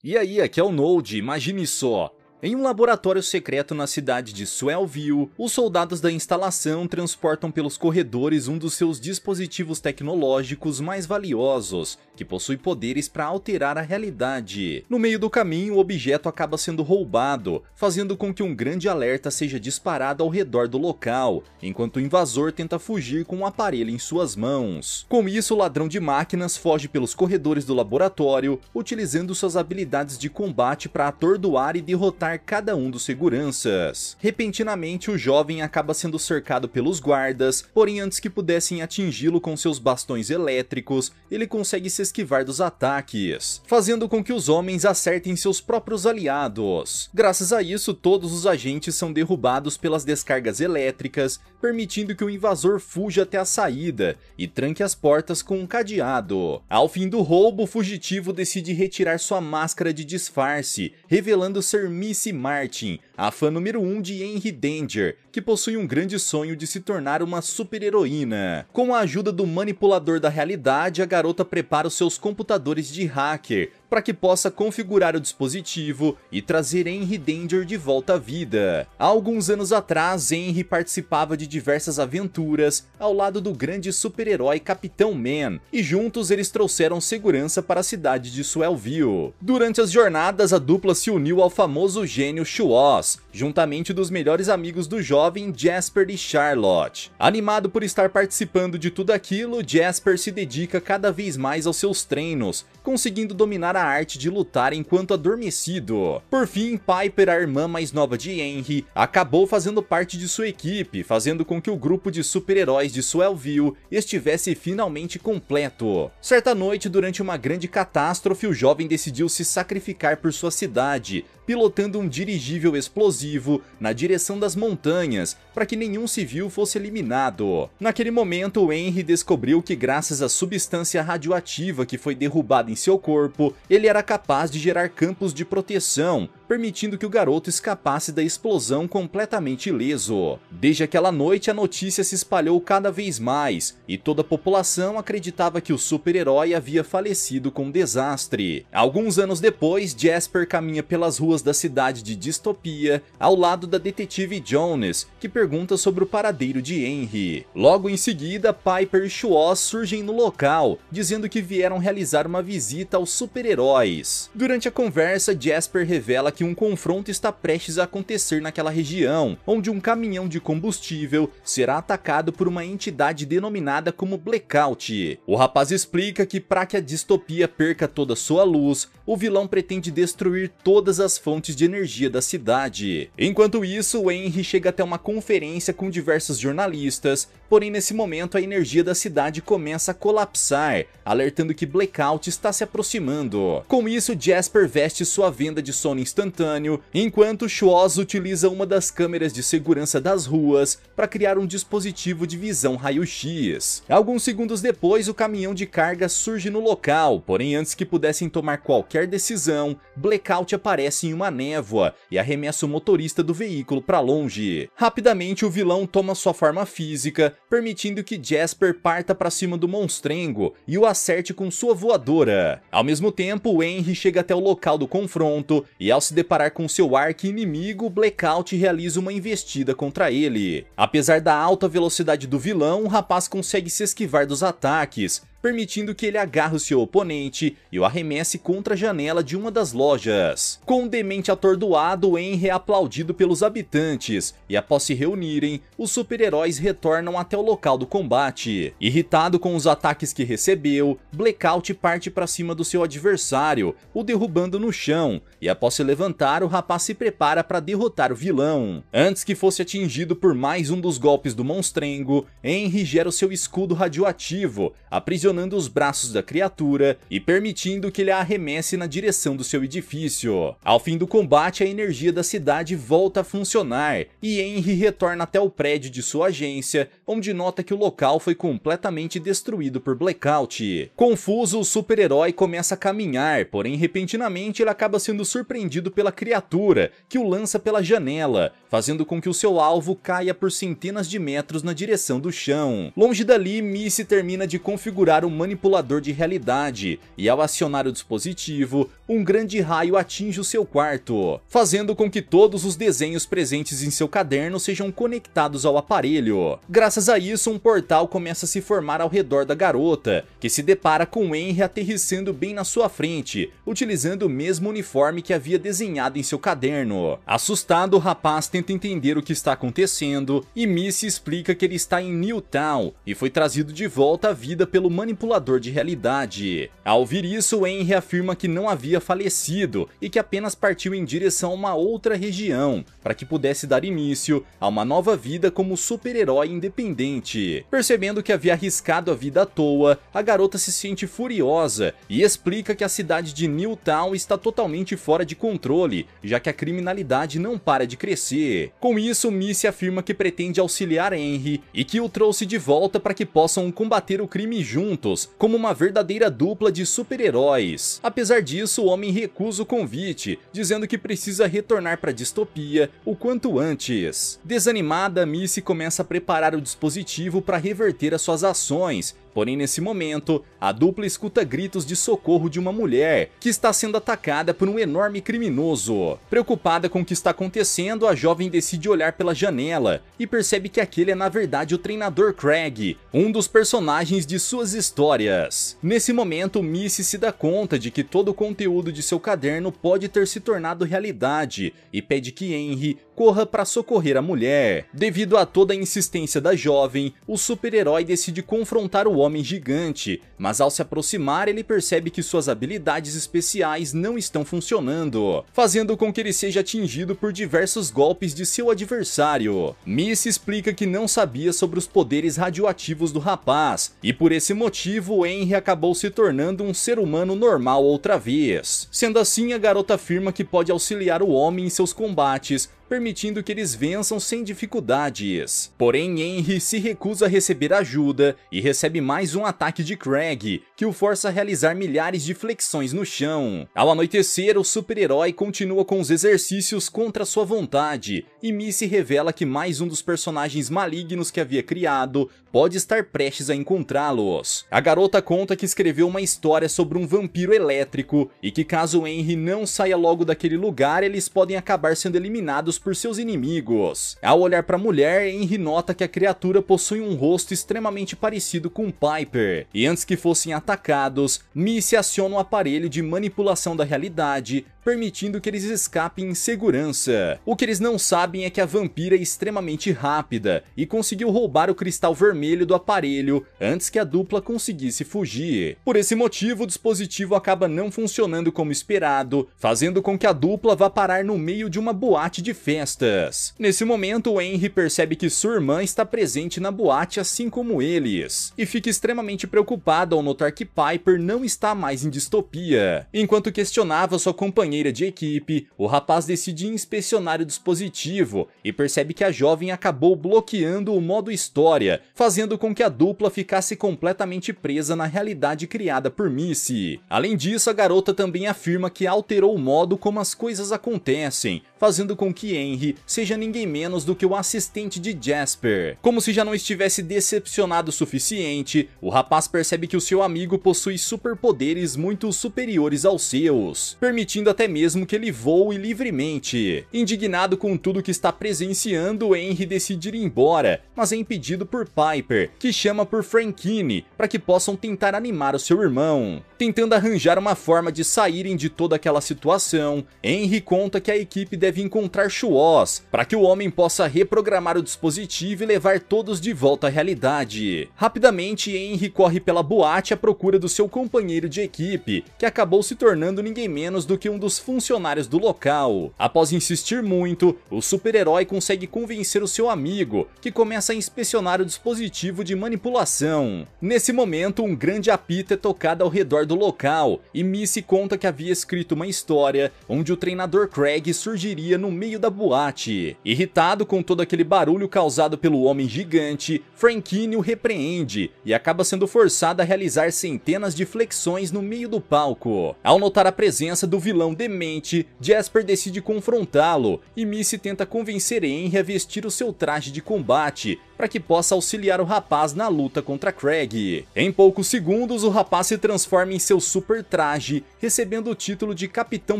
E aí, aqui é o Node, imagine só. Em um laboratório secreto na cidade de Swellview, os soldados da instalação transportam pelos corredores um dos seus dispositivos tecnológicos mais valiosos, que possui poderes para alterar a realidade. No meio do caminho, o objeto acaba sendo roubado, fazendo com que um grande alerta seja disparado ao redor do local, enquanto o invasor tenta fugir com o aparelho em suas mãos. Com isso, o ladrão de máquinas foge pelos corredores do laboratório, utilizando suas habilidades de combate para atordoar e derrotar cada um dos seguranças. Repentinamente, o jovem acaba sendo cercado pelos guardas, porém antes que pudessem atingi-lo com seus bastões elétricos, ele consegue se esquivar dos ataques, fazendo com que os homens acertem seus próprios aliados. Graças a isso, todos os agentes são derrubados pelas descargas elétricas, permitindo que o invasor fuja até a saída e tranque as portas com um cadeado. Ao fim do roubo, o fugitivo decide retirar sua máscara de disfarce, revelando ser Missy Martin, a fã número 1 de Henry Danger, que possui um grande sonho de se tornar uma super-heroína. Com a ajuda do manipulador da realidade, a garota prepara os seus computadores de hacker para que possa configurar o dispositivo e trazer Henry Danger de volta à vida. Há alguns anos atrás, Henry participava de diversas aventuras ao lado do grande super-herói Capitão Man, e juntos eles trouxeram segurança para a cidade de Swellview. Durante as jornadas, a dupla se uniu ao famoso gênio Shoaz, juntamente dos melhores amigos do jovem Jasper e Charlotte. Animado por estar participando de tudo aquilo, Jasper se dedica cada vez mais aos seus treinos, conseguindo dominar a arte de lutar enquanto adormecido. Por fim, Piper, a irmã mais nova de Henry, acabou fazendo parte de sua equipe, fazendo com que o grupo de super-heróis de Swellview estivesse finalmente completo. Certa noite, durante uma grande catástrofe, o jovem decidiu se sacrificar por sua cidade, pilotando um dirigível explosivo na direção das montanhas para que nenhum civil fosse eliminado. Naquele momento, Henry descobriu que graças à substância radioativa que foi derrubada em seu corpo, ele era capaz de gerar campos de proteção, permitindo que o garoto escapasse da explosão completamente ileso. Desde aquela noite, a notícia se espalhou cada vez mais, e toda a população acreditava que o super-herói havia falecido com um desastre. Alguns anos depois, Jasper caminha pelas ruas da cidade de Distopia, ao lado da detetive Jones, que pergunta sobre o paradeiro de Henry. Logo em seguida, Piper e Shoaz surgem no local, dizendo que vieram realizar uma visita aos super-heróis. Durante a conversa, Jasper revela que um confronto está prestes a acontecer naquela região, onde um caminhão de combustível será atacado por uma entidade denominada como Blackout. O rapaz explica que para que a distopia perca toda sua luz, o vilão pretende destruir todas as fontes de energia da cidade. Enquanto isso, Henry chega até uma conferência com diversos jornalistas, porém nesse momento a energia da cidade começa a colapsar, alertando que Blackout está se aproximando. Com isso, Jasper veste sua venda de sono instantâneo, enquanto Shoaz utiliza uma das câmeras de segurança das ruas para criar um dispositivo de visão raio-x. Alguns segundos depois, o caminhão de carga surge no local, porém antes que pudessem tomar qualquer decisão, Blackout aparece em uma névoa e arremessa o motorista do veículo para longe. Rapidamente, o vilão toma sua forma física, permitindo que Jasper parta para cima do monstrengo e o acerte com sua voadora. Ao mesmo tempo, Henry chega até o local do confronto e, ao se deparar com seu arqui-inimigo, Blackout realiza uma investida contra ele. Apesar da alta velocidade do vilão, o rapaz consegue se esquivar dos ataques, permitindo que ele agarre o seu oponente e o arremesse contra a janela de uma das lojas. Com o demente atordoado, Henry é aplaudido pelos habitantes, e após se reunirem, os super-heróis retornam até o local do combate. Irritado com os ataques que recebeu, Blackout parte para cima do seu adversário, o derrubando no chão, e após se levantar, o rapaz se prepara para derrotar o vilão. Antes que fosse atingido por mais um dos golpes do monstrengo, Henry gera o seu escudo radioativo, aprisionando os braços da criatura e permitindo que ele a arremesse na direção do seu edifício. Ao fim do combate, a energia da cidade volta a funcionar e Henry retorna até o prédio de sua agência, onde nota que o local foi completamente destruído por Blackout. Confuso, o super-herói começa a caminhar, porém repentinamente ele acaba sendo surpreendido pela criatura, que o lança pela janela, fazendo com que o seu alvo caia por centenas de metros na direção do chão. Longe dali, Missy termina de configurar usar um manipulador de realidade, e ao acionar o dispositivo, um grande raio atinge o seu quarto, fazendo com que todos os desenhos presentes em seu caderno sejam conectados ao aparelho. Graças a isso, um portal começa a se formar ao redor da garota, que se depara com Henry aterrissando bem na sua frente, utilizando o mesmo uniforme que havia desenhado em seu caderno. Assustado, o rapaz tenta entender o que está acontecendo, e Missy explica que ele está em Newtown e foi trazido de volta à vida pelo manipulador de realidade. Ao ouvir isso, Henry afirma que não havia falecido e que apenas partiu em direção a uma outra região, para que pudesse dar início a uma nova vida como super-herói independente. Percebendo que havia arriscado a vida à toa, a garota se sente furiosa e explica que a cidade de Newtown está totalmente fora de controle, já que a criminalidade não para de crescer. Com isso, Missy afirma que pretende auxiliar Henry e que o trouxe de volta para que possam combater o crime juntos, como uma verdadeira dupla de super-heróis. Apesar disso, o homem recusa o convite, dizendo que precisa retornar para a distopia o quanto antes. Desanimada, Missy começa a preparar o dispositivo para reverter as suas ações. Porém, nesse momento, a dupla escuta gritos de socorro de uma mulher que está sendo atacada por um enorme criminoso. Preocupada com o que está acontecendo, a jovem decide olhar pela janela e percebe que aquele é na verdade o treinador Craig, um dos personagens de suas histórias. Nesse momento, Missy se dá conta de que todo o conteúdo de seu caderno pode ter se tornado realidade e pede que Henry corra para socorrer a mulher. Devido a toda a insistência da jovem, o super-herói decide confrontar o homem gigante, mas ao se aproximar ele percebe que suas habilidades especiais não estão funcionando, fazendo com que ele seja atingido por diversos golpes de seu adversário. Missy explica que não sabia sobre os poderes radioativos do rapaz, e por esse motivo Henry acabou se tornando um ser humano normal outra vez. Sendo assim, a garota afirma que pode auxiliar o homem em seus combates, permitindo que eles vençam sem dificuldades. Porém, Henry se recusa a receber ajuda e recebe mais um ataque de Craig, que o força a realizar milhares de flexões no chão. Ao anoitecer, o super-herói continua com os exercícios contra sua vontade, e Missy revela que mais um dos personagens malignos que havia criado pode estar prestes a encontrá-los. A garota conta que escreveu uma história sobre um vampiro elétrico e que caso Henry não saia logo daquele lugar, eles podem acabar sendo eliminados por seus inimigos. Ao olhar para a mulher, Henry nota que a criatura possui um rosto extremamente parecido com Piper, e antes que fossem atacados, Missy aciona um aparelho de manipulação da realidade, permitindo que eles escapem em segurança. O que eles não sabem é que a vampira é extremamente rápida e conseguiu roubar o cristal vermelho do aparelho antes que a dupla conseguisse fugir. Por esse motivo, o dispositivo acaba não funcionando como esperado, fazendo com que a dupla vá parar no meio de uma boate de festas. Nesse momento, Henry percebe que sua irmã está presente na boate assim como eles, e fica extremamente preocupado ao notar que Piper não está mais em distopia. Enquanto questionava sua companheira de equipe, o rapaz decide inspecionar o dispositivo e percebe que a jovem acabou bloqueando o modo história, fazendo com que a dupla ficasse completamente presa na realidade criada por Missy. Além disso, a garota também afirma que alterou o modo como as coisas acontecem, fazendo com que Henry seja ninguém menos do que o assistente de Jasper. Como se já não estivesse decepcionado o suficiente, o rapaz percebe que o seu amigo possui superpoderes muito superiores aos seus, permitindo até mesmo que ele voe livremente. Indignado com tudo que está presenciando, Henry decide ir embora, mas é impedido por Piper, que chama por Frankine para que possam tentar animar o seu irmão. Tentando arranjar uma forma de saírem de toda aquela situação, Henry conta que a equipe deve encontrar Shuos para que o homem possa reprogramar o dispositivo e levar todos de volta à realidade. Rapidamente, Henry corre pela boate à procura do seu companheiro de equipe, que acabou se tornando ninguém menos do que um dos funcionários do local. Após insistir muito, o super-herói consegue convencer o seu amigo, que começa a inspecionar o dispositivo de manipulação. Nesse momento, um grande apito é tocado ao redor do local, e Missy conta que havia escrito uma história onde o treinador Craig surgiria no meio da boate. Irritado com todo aquele barulho causado pelo homem gigante, Frankine o repreende e acaba sendo forçado a realizar centenas de flexões no meio do palco. Ao notar a presença do vilão demente, Jasper decide confrontá-lo e Missy tenta convencer Henry a vestir o seu traje de combate, para que possa auxiliar o rapaz na luta contra Craig. Em poucos segundos, o rapaz se transforma em seu super traje, recebendo o título de Capitão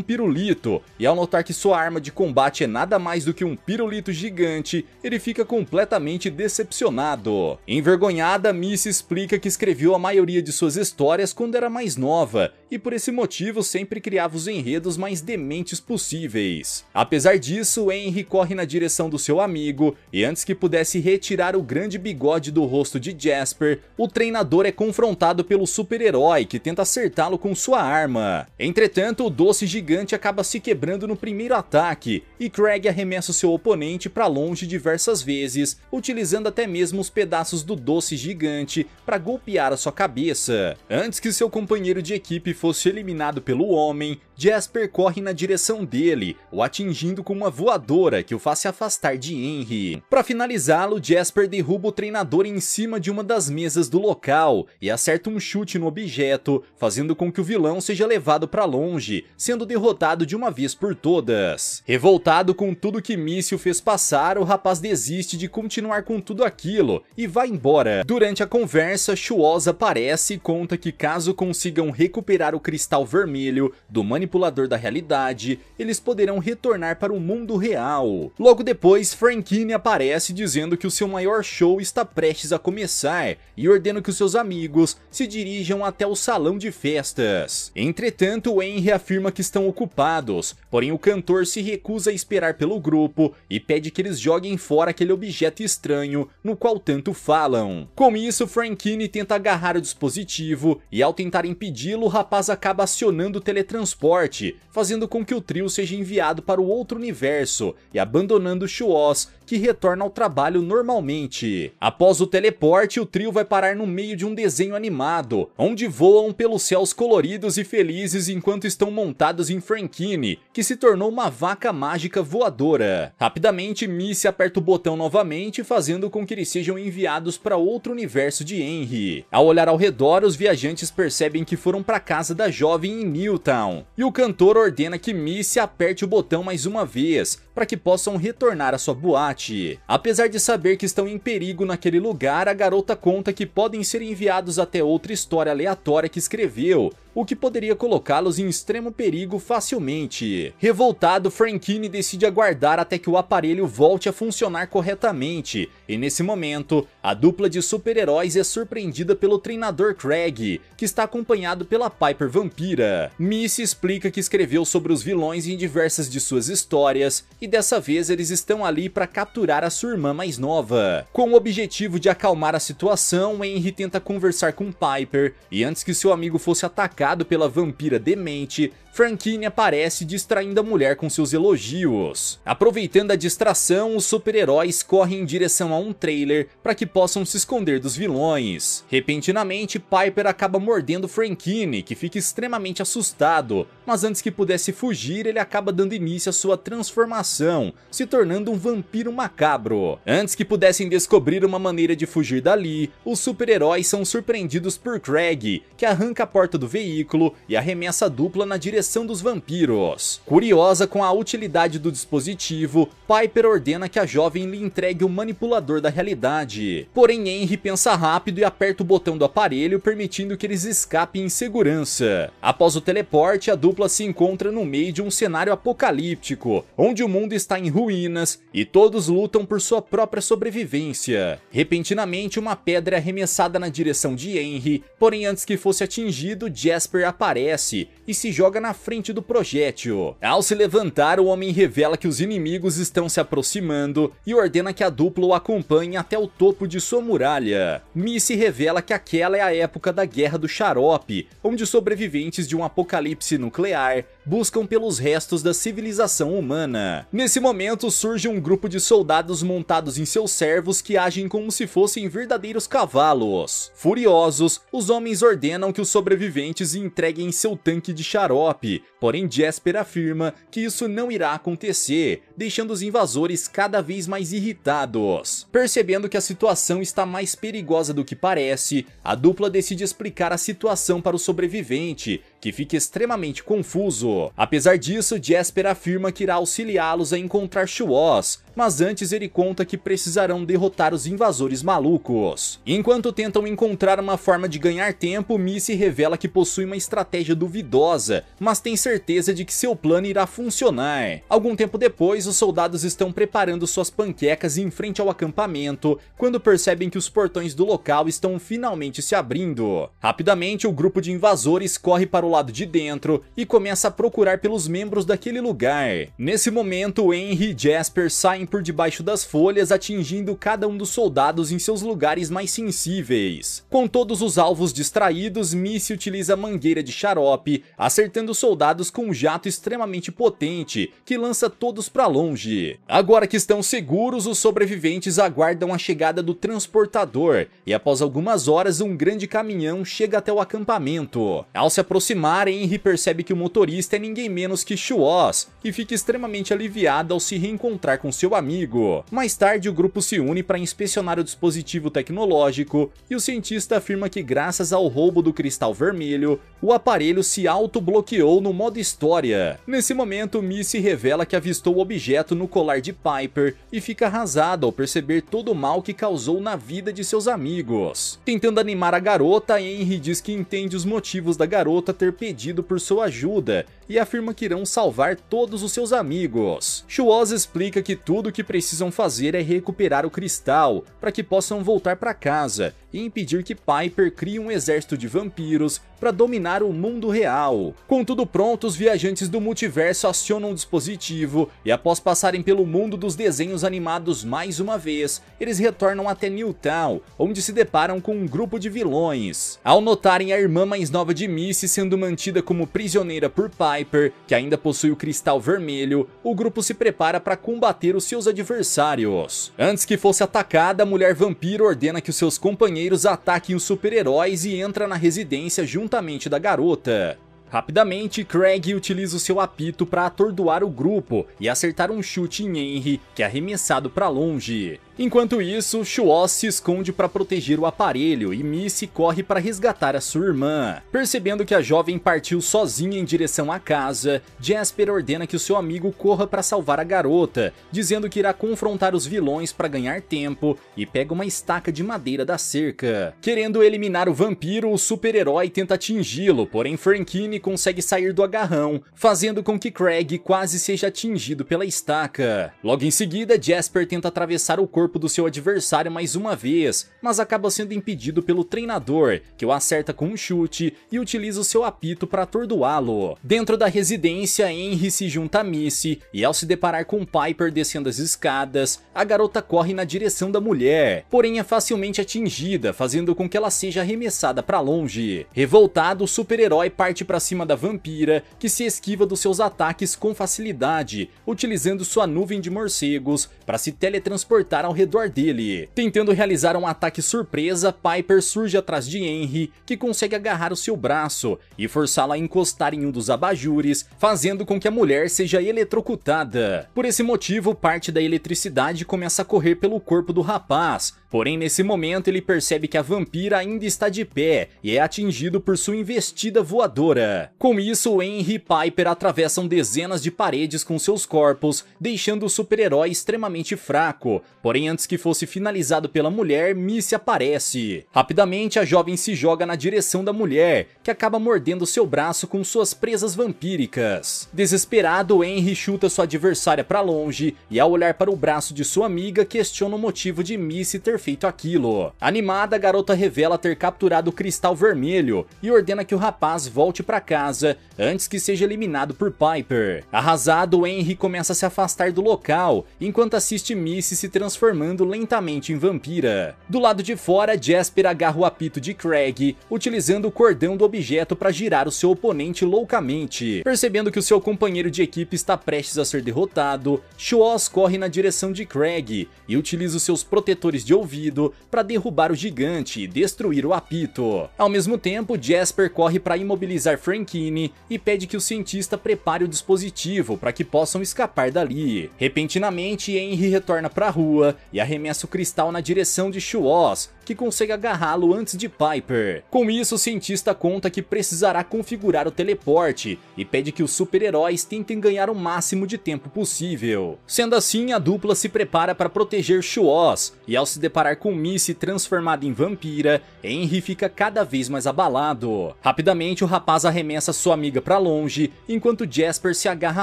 Pirulito, e ao notar que sua arma de combate é nada mais do que um pirulito gigante, ele fica completamente decepcionado. Envergonhada, Missy explica que escreveu a maioria de suas histórias quando era mais nova, e por esse motivo sempre criava os enredos mais dementes possíveis. Apesar disso, Henry corre na direção do seu amigo, e antes que pudesse retirar o grande bigode do rosto de Jasper, o treinador é confrontado pelo super-herói que tenta acertá-lo com sua arma. Entretanto, o doce gigante acaba se quebrando no primeiro ataque, e Craig arremessa o seu oponente para longe diversas vezes, utilizando até mesmo os pedaços do doce gigante para golpear a sua cabeça. Antes que seu companheiro de equipe fosse eliminado pelo homem, Jasper corre na direção dele, o atingindo com uma voadora que o faz se afastar de Henry. Para finalizá-lo, Jasper derruba o treinador em cima de uma das mesas do local e acerta um chute no objeto, fazendo com que o vilão seja levado para longe, sendo derrotado de uma vez por todas. Revoltado com tudo que Missy o fez passar, o rapaz desiste de continuar com tudo aquilo e vai embora. Durante a conversa, Chuoz aparece e conta que caso consigam recuperar o cristal vermelho do manipulador da realidade, eles poderão retornar para o mundo real. Logo depois, Frankine aparece dizendo que o seu maior show está prestes a começar e ordena que os seus amigos se dirijam até o salão de festas. Entretanto, Henry afirma que estão ocupados, porém o cantor se recusa a esperar pelo grupo e pede que eles joguem fora aquele objeto estranho no qual tanto falam. Com isso, Frankine tenta agarrar o dispositivo e ao tentar impedi-lo, o rapaz acaba acionando o teletransporte, fazendo com que o trio seja enviado para o outro universo e abandonando Chuoz, que retorna ao trabalho normalmente. Após o teleporte, o trio vai parar no meio de um desenho animado, onde voam pelos céus coloridos e felizes enquanto estão montados em Frankine, que se tornou uma vaca mágica voadora. Rapidamente, Missy aperta o botão novamente, fazendo com que eles sejam enviados para outro universo de Henry. Ao olhar ao redor, os viajantes percebem que foram para casa da jovem em Newtown, e o cantor ordena que Missy aperte o botão mais uma vez, para que possam retornar à sua boate. Apesar de saber que estão em perigo naquele lugar, a garota conta que podem ser enviados até outra história aleatória que escreveu, o que poderia colocá-los em extremo perigo facilmente. Revoltado, Frankine decide aguardar até que o aparelho volte a funcionar corretamente, e nesse momento, a dupla de super-heróis é surpreendida pelo treinador Craig, que está acompanhado pela Piper Vampira. Missy explica que escreveu sobre os vilões em diversas de suas histórias, e dessa vez eles estão ali para capturar a sua irmã mais nova. Com o objetivo de acalmar a situação, Henry tenta conversar com Piper, e antes que seu amigo fosse atacado pela vampira demente, Frankine aparece distraindo a mulher com seus elogios. Aproveitando a distração, os super-heróis correm em direção a um trailer para que possam se esconder dos vilões. Repentinamente, Piper acaba mordendo Frankine, que fica extremamente assustado, mas antes que pudesse fugir, ele acaba dando início à sua transformação, se tornando um vampiro macabro. Antes que pudessem descobrir uma maneira de fugir dali, os super-heróis são surpreendidos por Craig, que arranca a porta do veículo e arremessa a dupla na direção dos vampiros. Curiosa com a utilidade do dispositivo, Piper ordena que a jovem lhe entregue o manipulador da realidade. Porém, Henry pensa rápido e aperta o botão do aparelho, permitindo que eles escapem em segurança. Após o teleporte, a dupla se encontra no meio de um cenário apocalíptico, onde o mundo está em ruínas e todos lutam por sua própria sobrevivência. Repentinamente, uma pedra é arremessada na direção de Henry, porém antes que fosse atingido, Jasper aparece e se joga na frente do projétil. Ao se levantar, o homem revela que os inimigos estão se aproximando e ordena que a dupla o acompanhe até o topo de sua muralha. Missy revela que aquela é a época da Guerra do Xarope, onde os sobreviventes de um apocalipse nuclear buscam pelos restos da civilização humana. Nesse momento, surge um grupo de soldados montados em seus servos que agem como se fossem verdadeiros cavalos. Furiosos, os homens ordenam que os sobreviventes entreguem seu tanque de xarope, porém Jasper afirma que isso não irá acontecer, deixando os invasores cada vez mais irritados. Percebendo que a situação está mais perigosa do que parece, a dupla decide explicar a situação para o sobrevivente, que fica extremamente confuso. Apesar disso, Jasper afirma que irá auxiliá-los a encontrar Shuos, mas antes ele conta que precisarão derrotar os invasores malucos. Enquanto tentam encontrar uma forma de ganhar tempo, Missy revela que possui uma estratégia duvidosa, mas tem certeza de que seu plano irá funcionar. Algum tempo depois, os soldados estão preparando suas panquecas em frente ao acampamento, quando percebem que os portões do local estão finalmente se abrindo. Rapidamente, o grupo de invasores corre para o lado de dentro e começa a procurar pelos membros daquele lugar. Nesse momento, Henry e Jasper saem por debaixo das folhas, atingindo cada um dos soldados em seus lugares mais sensíveis. Com todos os alvos distraídos, Missy utiliza a mangueira de xarope, acertando os soldados com um jato extremamente potente, que lança todos para longe. Agora que estão seguros, os sobreviventes aguardam a chegada do transportador, e após algumas horas um grande caminhão chega até o acampamento. Ao se aproximar, Henry percebe que o motorista é ninguém menos que Shuos, e fica extremamente aliviado ao se reencontrar com seu amigo. Mais tarde, o grupo se une para inspecionar o dispositivo tecnológico, e o cientista afirma que graças ao roubo do cristal vermelho, o aparelho se auto-bloqueou no modo história. Nesse momento, Missy revela que avistou o objeto no colar de Piper e fica arrasada ao perceber todo o mal que causou na vida de seus amigos. Tentando animar a garota, Henry diz que entende os motivos da garota ter pedido por sua ajuda e afirma que irão salvar todos os seus amigos. Shuos explica que tudo o que precisam fazer é recuperar o cristal para que possam voltar para casa e impedir que Piper crie um exército de vampiros para dominar o mundo real. Com tudo pronto, os viajantes do multiverso acionam o dispositivo e após passarem pelo mundo dos desenhos animados mais uma vez, eles retornam até Newtown, onde se deparam com um grupo de vilões. Ao notarem a irmã mais nova de Missy sendo mantida como prisioneira por Piper, que ainda possui o cristal vermelho, o grupo se prepara para combater os seus adversários. Antes que fosse atacada, a mulher vampiro ordena que os seus companheiros ataquem os super-heróis e entra na residência juntamente da garota. Rapidamente, Craig utiliza o seu apito para atordoar o grupo e acertar um chute em Henry, que é arremessado para longe. Enquanto isso, Shuos se esconde para proteger o aparelho e Missy corre para resgatar a sua irmã. Percebendo que a jovem partiu sozinha em direção à casa, Jasper ordena que o seu amigo corra para salvar a garota, dizendo que irá confrontar os vilões para ganhar tempo e pega uma estaca de madeira da cerca. Querendo eliminar o vampiro, o super-herói tenta atingi-lo, porém Frankine consegue sair do agarrão, fazendo com que Craig quase seja atingido pela estaca. Logo em seguida, Jasper tenta atravessar o corpo do seu adversário mais uma vez, mas acaba sendo impedido pelo treinador, que o acerta com um chute e utiliza o seu apito para atordoá-lo. Dentro da residência, Henry se junta a Missy e ao se deparar com Piper descendo as escadas, a garota corre na direção da mulher, porém é facilmente atingida, fazendo com que ela seja arremessada para longe. Revoltado, o super-herói parte para cima da vampira, que se esquiva dos seus ataques com facilidade, utilizando sua nuvem de morcegos para se teletransportar ao redor dele. Tentando realizar um ataque surpresa, Piper surge atrás de Henry, que consegue agarrar o seu braço e forçá-lo a encostar em um dos abajures, fazendo com que a mulher seja eletrocutada. Por esse motivo, parte da eletricidade começa a correr pelo corpo do rapaz, porém nesse momento ele percebe que a vampira ainda está de pé e é atingido por sua investida voadora. Com isso, Henry e Piper atravessam dezenas de paredes com seus corpos, deixando o super-herói extremamente fraco, porém antes que fosse finalizado pela mulher, Missy aparece. Rapidamente, a jovem se joga na direção da mulher, que acaba mordendo seu braço com suas presas vampíricas. Desesperado, Henry chuta sua adversária para longe e ao olhar para o braço de sua amiga, questiona o motivo de Missy ter feito aquilo. Animada, a garota revela ter capturado o cristal vermelho e ordena que o rapaz volte para casa antes que seja eliminado por Piper. Arrasado, Henry começa a se afastar do local, enquanto assiste Missy se transformando lentamente em vampira. Do lado de fora, Jasper agarra o apito de Craig, utilizando o cordão do objeto para girar o seu oponente loucamente. Percebendo que o seu companheiro de equipe está prestes a ser derrotado, Shuos corre na direção de Craig e utiliza os seus protetores de ouvido para derrubar o gigante e destruir o apito. Ao mesmo tempo, Jasper corre para imobilizar Frankine e pede que o cientista prepare o dispositivo para que possam escapar dali. Repentinamente, Henry retorna para a rua e arremessa o cristal na direção de Shuos, que consegue agarrá-lo antes de Piper. Com isso, o cientista conta que precisará configurar o teleporte e pede que os super-heróis tentem ganhar o máximo de tempo possível. Sendo assim, a dupla se prepara para proteger Chuoz, e ao se deparar com Missy transformada em vampira, Henry fica cada vez mais abalado. Rapidamente, o rapaz arremessa sua amiga para longe, enquanto Jasper se agarra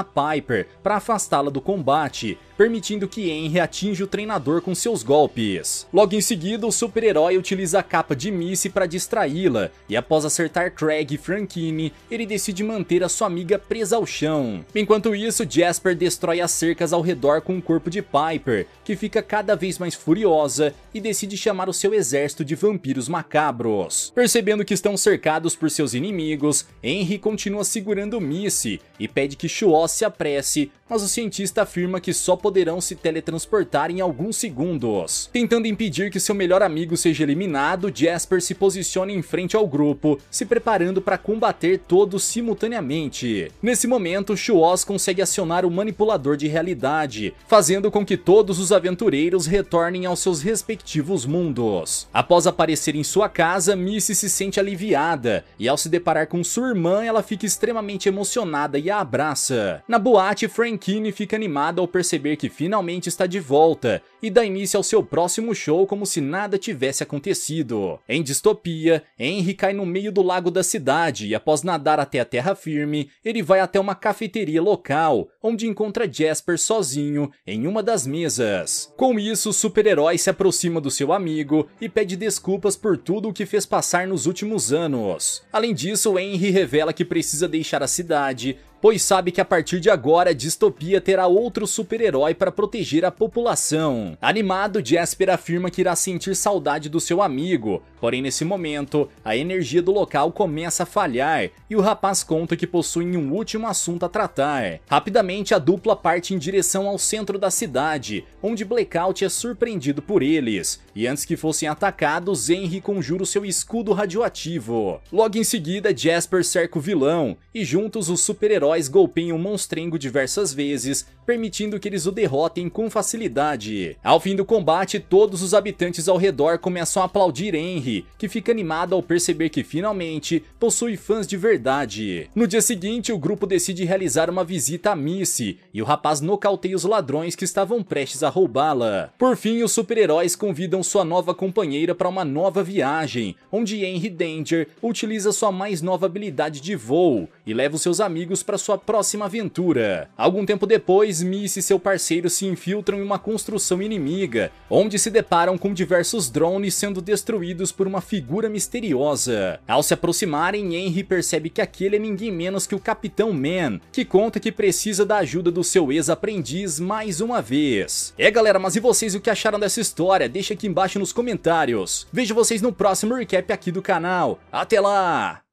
a Piper para afastá-la do combate, permitindo que Henry atinja o treinador com seus golpes. Logo em seguida, o super-herói utiliza a capa de Missy para distraí-la, e após acertar Craig e Frankine, ele decide manter a sua amiga presa ao chão. Enquanto isso, Jasper destrói as cercas ao redor com o corpo de Piper, que fica cada vez mais furiosa e decide chamar o seu exército de vampiros macabros. Percebendo que estão cercados por seus inimigos, Henry continua segurando Missy e pede que Chuoz se apresse, mas o cientista afirma que só poderão se teletransportar em alguns segundos. Tentando impedir que seu melhor amigo seja eliminado, Jasper se posiciona em frente ao grupo, se preparando para combater todos simultaneamente. Nesse momento, Chuoz consegue acionar o manipulador de realidade, fazendo com que todos os aventureiros retornem aos seus respectivos mundos. Após aparecer em sua casa, Missy se sente aliviada, e ao se deparar com sua irmã, ela fica extremamente emocionada e a abraça. Na boate, Frankine fica animada ao perceber que finalmente está de volta e dá início ao seu próximo show como se nada tivesse acontecido. Em Distopia, Henry cai no meio do lago da cidade e após nadar até a terra firme, ele vai até uma cafeteria local, onde encontra Jasper sozinho em uma das mesas. Com isso, o super-herói se aproxima do seu amigo e pede desculpas por tudo o que fez passar nos últimos anos. Além disso, Henry revela que precisa deixar a cidade, pois sabe que a partir de agora, Distopia terá outro super-herói para proteger a população. Animado, Jasper afirma que irá sentir saudade do seu amigo, porém nesse momento, a energia do local começa a falhar e o rapaz conta que possuem um último assunto a tratar. Rapidamente, a dupla parte em direção ao centro da cidade, onde Blackout é surpreendido por eles, e antes que fossem atacados, Henry conjura o seu escudo radioativo. Logo em seguida, Jasper cerca o vilão, e juntos os super-heróis golpeiam o monstrengo diversas vezes, permitindo que eles o derrotem com facilidade. Ao fim do combate, todos os habitantes ao redor começam a aplaudir Henry, que fica animado ao perceber que finalmente possui fãs de verdade. No dia seguinte, o grupo decide realizar uma visita a Missy, e o rapaz nocauteia os ladrões que estavam prestes a roubá-la. Por fim, os super-heróis convidam sua nova companheira para uma nova viagem, onde Henry Danger utiliza sua mais nova habilidade de voo e leva os seus amigos para sua próxima aventura. Algum tempo depois, Missy e seu parceiro se infiltram em uma construção inimiga, onde se deparam com diversos drones sendo destruídos por uma figura misteriosa. Ao se aproximarem, Henry percebe que aquele é ninguém menos que o Capitão Man, que conta que precisa da ajuda do seu ex-aprendiz mais uma vez. Galera, mas e vocês, o que acharam dessa história? Deixa aqui embaixo nos comentários. Vejo vocês no próximo recap aqui do canal. Até lá!